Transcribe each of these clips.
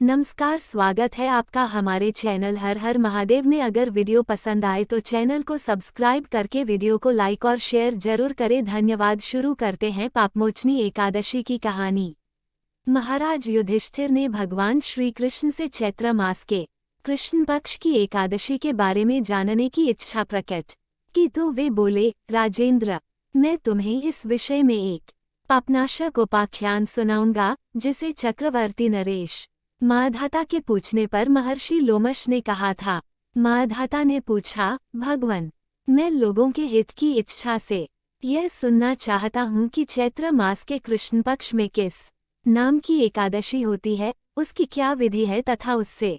नमस्कार, स्वागत है आपका हमारे चैनल हर हर महादेव में। अगर वीडियो पसंद आए तो चैनल को सब्सक्राइब करके वीडियो को लाइक और शेयर जरूर करें, धन्यवाद। शुरू करते हैं पापमोचनी एकादशी की कहानी। महाराज युधिष्ठिर ने भगवान श्री कृष्ण से चैत्र मास के कृष्ण पक्ष की एकादशी के बारे में जानने की इच्छा प्रकट की तो वे बोले, राजेंद्र, मैं तुम्हें इस विषय में एक पापनाशक उपाख्यान सुनाऊंगा जिसे चक्रवर्ती नरेश माधाता के पूछने पर महर्षि लोमश ने कहा था। माधाता ने पूछा, भगवन, मैं लोगों के हित की इच्छा से यह सुनना चाहता हूँ कि चैत्र मास के कृष्ण पक्ष में किस नाम की एकादशी होती है, उसकी क्या विधि है तथा उससे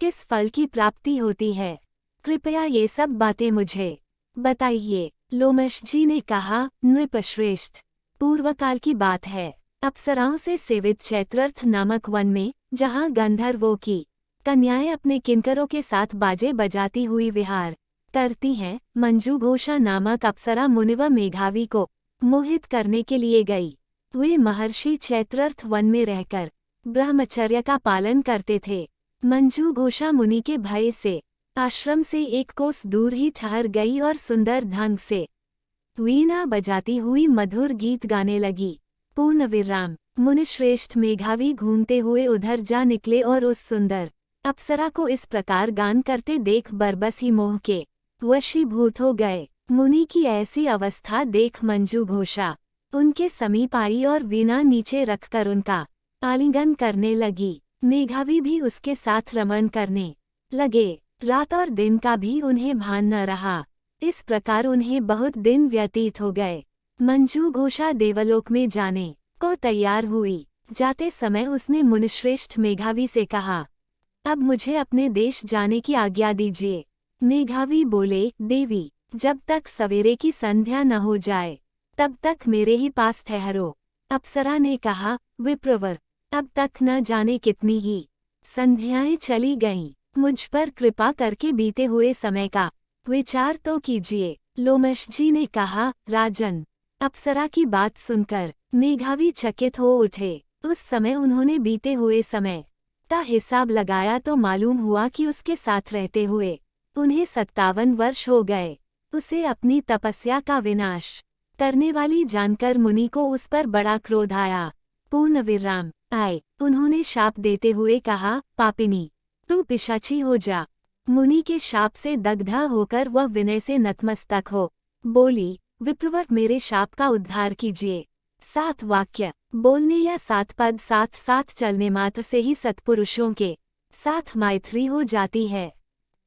किस फल की प्राप्ति होती है। कृपया ये सब बातें मुझे बताइए। लोमश जी ने कहा, नृपश्रेष्ठ, पूर्वकाल की बात है। अप्सराओं से सेवित चैत्रर्थ नामक वन में, जहाँ गंधर्वों की कन्याएं अपने किंकरों के साथ बाजे बजाती हुई विहार करती हैं, मंजू घोषा नामक अप्सरा मुनिव मेघावी को मोहित करने के लिए गई। वे महर्षि चैत्रर्थ वन में रहकर ब्रह्मचर्य का पालन करते थे। मंजू घोषा मुनि के भय से आश्रम से एक कोस दूर ही ठहर गई और सुंदर ढंग से वीणा बजाती हुई मधुर गीत गाने लगी। पूर्ण विराम। मुनिश्रेष्ठ मेघावी घूमते हुए उधर जा निकले और उस सुंदर अप्सरा को इस प्रकार गान करते देख बरबस ही मोह के वशीभूत हो गए। मुनि की ऐसी अवस्था देख मंजू घोषा उनके समीप आई और वीणा नीचे रखकर उनका आलिंगन करने लगी। मेघावी भी उसके साथ रमण करने लगे। रात और दिन का भी उन्हें भान न रहा। इस प्रकार उन्हें बहुत दिन व्यतीत हो गए। मंजू घोषा देवलोक में जाने को तैयार हुई। जाते समय उसने मुनिश्रेष्ठ मेघावी से कहा, अब मुझे अपने देश जाने की आज्ञा दीजिए। मेघावी बोले, देवी, जब तक सवेरे की संध्या न हो जाए तब तक मेरे ही पास ठहरो। अप्सरा ने कहा, विप्रवर, अब तक न जाने कितनी ही संध्याएं चली गईं। मुझ पर कृपा करके बीते हुए समय का विचार तो कीजिए। लोमश जी ने कहा, राजन, अप्सरा की बात सुनकर मेघावी चकित हो उठे। उस समय उन्होंने बीते हुए समय का हिसाब लगाया तो मालूम हुआ कि उसके साथ रहते हुए उन्हें 57 वर्ष हो गए। उसे अपनी तपस्या का विनाश करने वाली जानकर मुनि को उस पर बड़ा क्रोध आया। पूर्ण विराम आए। उन्होंने शाप देते हुए कहा, पापिनी, तू पिशाची हो जा। मुनि के शाप से दग्धा होकर वह विनय से नतमस्तक हो बोली, विप्रवर, मेरे शाप का उद्धार कीजिए। 7 वाक्य बोलने या 7 पद साथ साथ चलने मात्र से ही सत्पुरुषों के साथ मैत्री हो जाती है।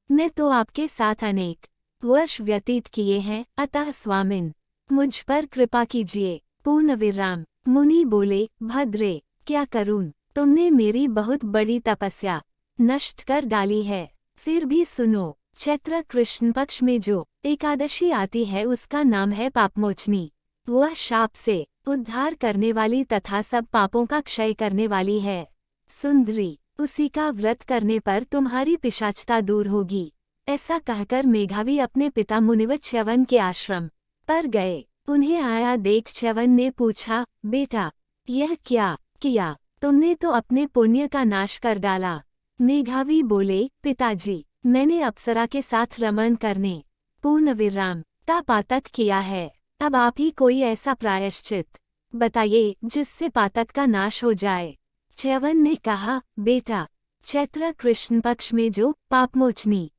मैं तो आपके साथ अनेक वर्ष व्यतीत किए हैं, अतः स्वामिन, मुझ पर कृपा कीजिए। पूर्ण विराम। मुनि बोले, भद्रे, क्या करूं, तुमने मेरी बहुत बड़ी तपस्या नष्ट कर डाली है। फिर भी सुनो, चैत्र कृष्ण पक्ष में जो एकादशी आती है उसका नाम है पापमोचनी। वह शाप से उद्धार करने वाली तथा सब पापों का क्षय करने वाली है। सुंदरी, उसी का व्रत करने पर तुम्हारी पिशाचता दूर होगी। ऐसा कहकर मेघावी अपने पिता मुनिवत च्यवन के आश्रम पर गए। उन्हें आया देख च्यवन ने पूछा, बेटा, यह क्या किया तुमने? तो अपने पुण्य का नाश कर डाला। मेघावी बोले, पिताजी, मैंने अप्सरा के साथ रमण करने पूर्ण विराम का पातक किया है। अब आप ही कोई ऐसा प्रायश्चित बताइए जिससे पातक का नाश हो जाए। च्यवन ने कहा, बेटा, चैत्र कृष्ण पक्ष में जो पापमोचनी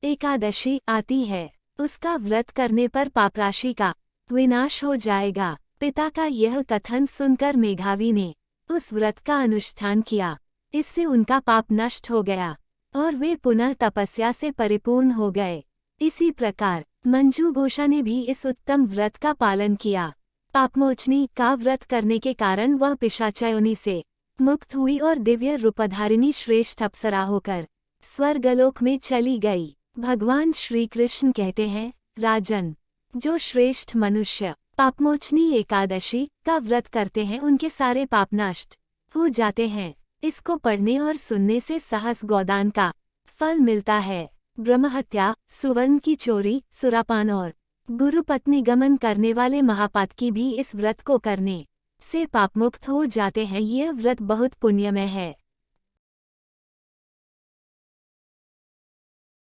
एकादशी आती है उसका व्रत करने पर पापराशि का विनाश हो जाएगा। पिता का यह कथन सुनकर मेघावी ने उस व्रत का अनुष्ठान किया। इससे उनका पाप नष्ट हो गया और वे पुनः तपस्या से परिपूर्ण हो गए। इसी प्रकार मंजू घोषा ने भी इस उत्तम व्रत का पालन किया। पापमोचनी का व्रत करने के कारण वह पिशाचयोनि से मुक्त हुई और दिव्य रूपधारिणी श्रेष्ठ अप्सरा होकर स्वर्गलोक में चली गई। भगवान श्री कृष्ण कहते हैं, राजन, जो श्रेष्ठ मनुष्य पापमोचनी एकादशी का व्रत करते हैं उनके सारे पाप नष्ट हो जाते हैं। इसको पढ़ने और सुनने से सहस गोदान का फल मिलता है। ब्रह्महत्या, सुवर्ण की चोरी, सुरापान और गुरुपत्नी गमन करने वाले महापातकी भी इस व्रत को करने से पापमुक्त हो जाते हैं। यह व्रत बहुत पुण्यमय है।